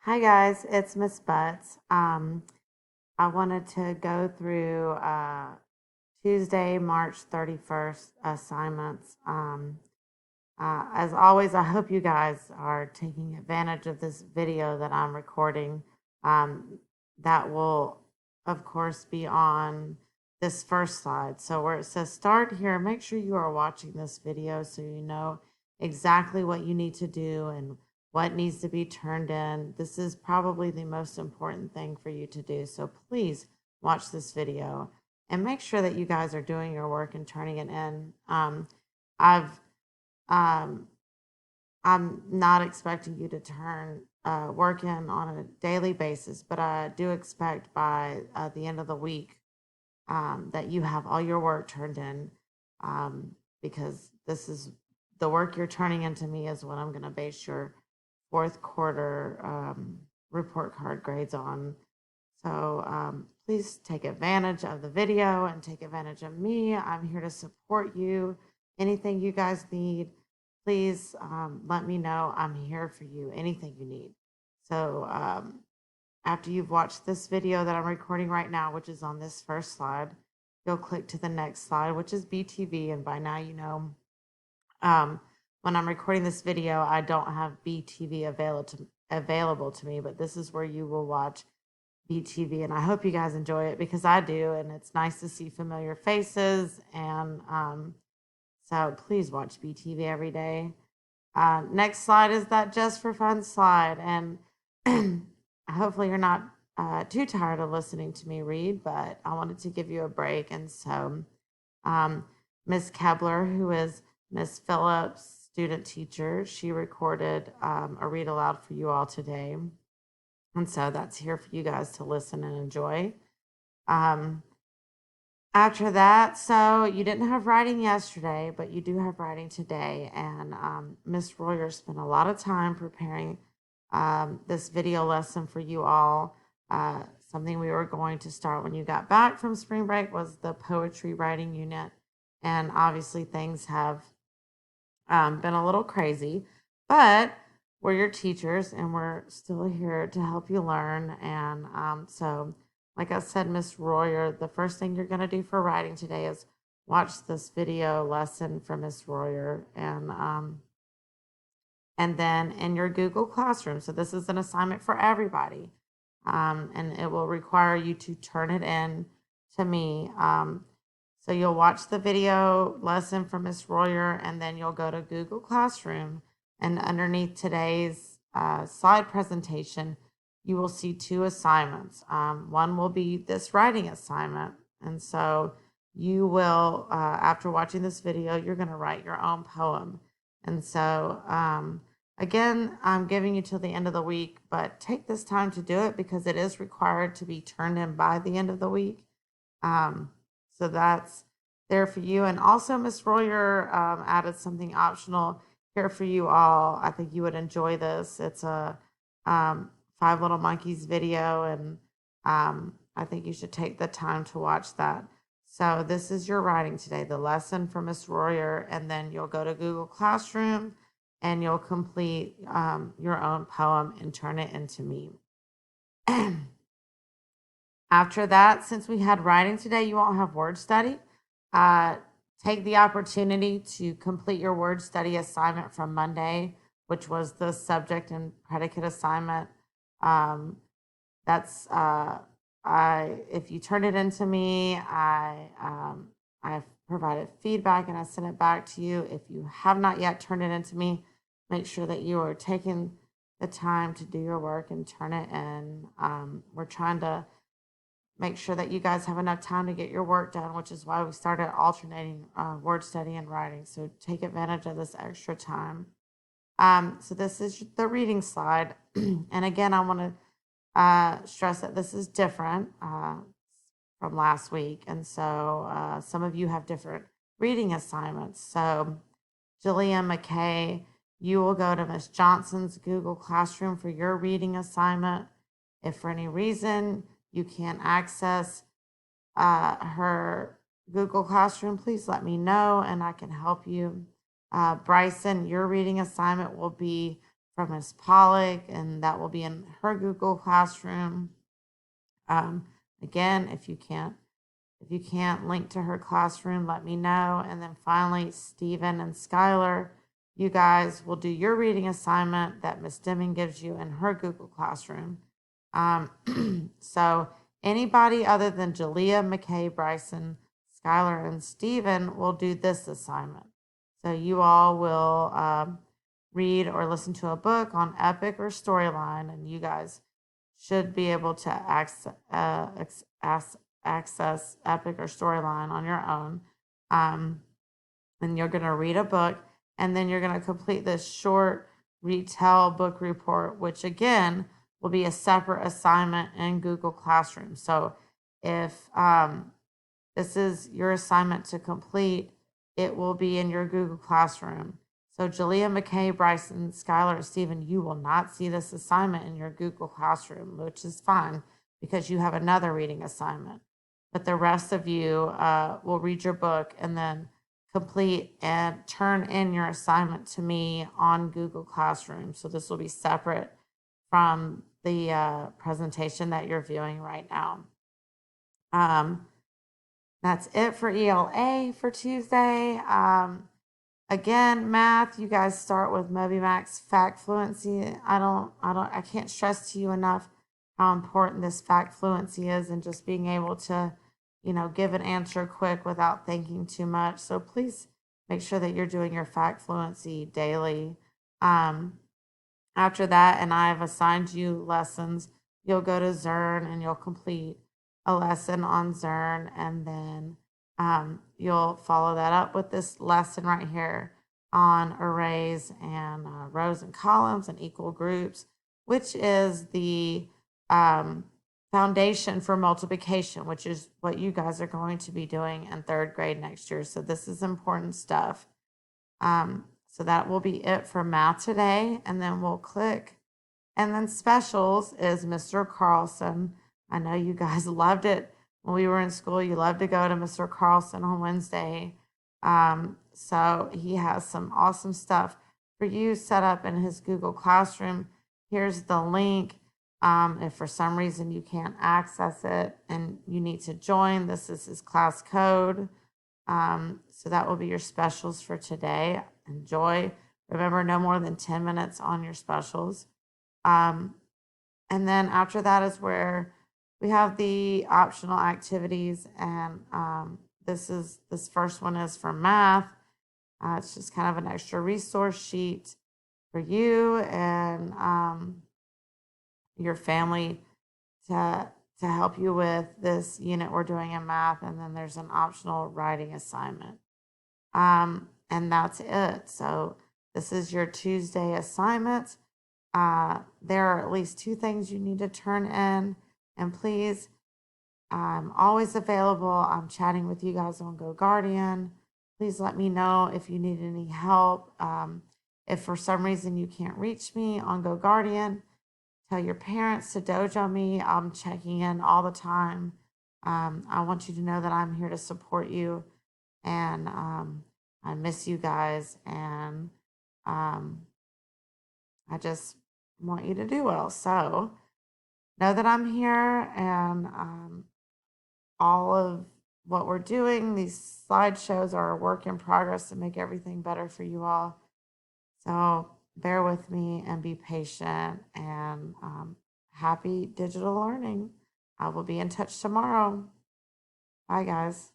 Hi guys, it's Miss Butts. I wanted to go through Tuesday, March 31st assignments. As always, I hope you guys are taking advantage of this video that I'm recording. That will, of course, be on this first slide. So where it says start here, make sure you are watching this video so you know exactly what you need to do and what needs to be turned in. This is probably the most important thing for you to do. So please watch this video and make sure that you guys are doing your work and turning it in. I've um, I'm not expecting you to turn work in on a daily basis, but I do expect by the end of the week that you have all your work turned in, because this is the work you're turning into me is what I'm going to base your fourth quarter report card grades on. So please take advantage of the video and take advantage of me. I'm here to support you. Anything you guys need, please let me know. I'm here for you. Anything you need. So after you've watched this video that I'm recording right now, which is on this first slide, you'll click to the next slide, which is BTV. And by now, you know, when I'm recording this video, I don't have BTV available to me, but this is where you will watch BTV. And I hope you guys enjoy it because I do. And it's nice to see familiar faces. And so please watch BTV every day. Next slide is that just for fun slide. And hopefully you're not too tired of listening to me read, but I wanted to give you a break. And so Miss Kebler, who is Miss Phillips' student teacher, she recorded a read aloud for you all today. And so that's here for you guys to listen and enjoy. After that, so you didn't have writing yesterday, but you do have writing today. And Miss Royer spent a lot of time preparing this video lesson for you all. Something we were going to start when you got back from spring break was the poetry writing unit. And obviously things have been a little crazy, but we're your teachers and we're still here to help you learn. And so like I said, Miss Royer, the first thing you're going to do for writing today is watch this video lesson from Miss Royer, and then in your Google Classroom. So this is an assignment for everybody, and it will require you to turn it in to me. So you'll watch the video lesson from Miss Royer, and then you'll go to Google Classroom, and underneath today's slide presentation, you will see two assignments. One will be this writing assignment. And so you will, after watching this video, you're going to write your own poem. And so, again, I'm giving you till the end of the week, but take this time to do it because it is required to be turned in by the end of the week. So that's there for you. And also, Miss Royer added something optional here for you all. I think you would enjoy this. It's a Five Little Monkeys video, and I think you should take the time to watch that. So this is your writing today, the lesson from Miss Royer, and then you'll go to Google Classroom and you'll complete your own poem and turn it into me. After that, since we had writing today, you won't have word study. Take the opportunity to complete your word study assignment from Monday, which was the subject and predicate assignment. That's if you turn it into me, I've provided feedback and I sent it back to you. If you have not yet turned it into me, make sure that you are taking the time to do your work and turn it in. We're trying to make sure that you guys have enough time to get your work done, which is why we started alternating word study and writing. So take advantage of this extra time. So this is the reading slide. And again, I want to stress that this is different from last week. And so some of you have different reading assignments. So Jillian McKay, you will go to Miss Johnson's Google Classroom for your reading assignment. If for any reason you can't access her Google Classroom, please let me know and I can help you. Bryson, your reading assignment will be from Ms. Pollock, and that will be in her Google Classroom. Again, if you can't link to her classroom, let me know. And then finally, Stephen and Skylar, you guys will do your reading assignment that Miss Deming gives you in her Google Classroom. So anybody other than Jalea, McKay, Bryson, Skylar, and Stephen will do this assignment. So you all will read or listen to a book on Epic or Storyline, and you guys should be able to access Epic or Storyline on your own. And you're going to read a book, and then you're going to complete this short retell book report, which again will be a separate assignment in Google Classroom. So if this is your assignment to complete, it will be in your Google Classroom. So Jalea, McKay, Bryson, Skylar, and Stephen, you will not see this assignment in your Google Classroom, which is fine because you have another reading assignment. But the rest of you will read your book and then complete and turn in your assignment to me on Google Classroom. So this will be separate from the presentation that you're viewing right now. That's it for ELA for Tuesday. Again, math, you guys start with MobyMax Fact Fluency. I can't stress to you enough how important this fact fluency is and just being able to, give an answer quick without thinking too much. So please make sure that you're doing your fact fluency daily. After that, and I've assigned you lessons, you'll go to Zern and you'll complete a lesson on Zern, and then you'll follow that up with this lesson right here on arrays and rows and columns and equal groups, which is the foundation for multiplication, which is what you guys are going to be doing in 3rd grade next year. So this is important stuff. So that will be it for math today, and then we'll click. And then specials is Mr. Carlson. I know you guys loved it when we were in school. You loved to go to Mr. Carlson on Wednesday. So he has some awesome stuff for you set up in his Google Classroom. Here's the link. If for some reason you can't access it and you need to join, this is his class code. So that will be your specials for today. Enjoy. Remember, no more than 10 minutes on your specials. And then after that is where we have the optional activities. And this first one is for math. It's just kind of an extra resource sheet for you and your family to help you with this unit we're doing in math. And then there's an optional writing assignment. And that's it. So this is your Tuesday assignment. There are at least 2 things you need to turn in. And please, I'm always available. I'm chatting with you guys on GoGuardian. Please let me know if you need any help. If for some reason you can't reach me on GoGuardian, tell your parents to dojo me. I'm checking in all the time. I want you to know that I'm here to support you. And I miss you guys. And I just want you to do well. So know that I'm here, and all of what we're doing, these slideshows are a work in progress to make everything better for you all. So bear with me and be patient, and happy digital learning. I will be in touch tomorrow. Bye, guys.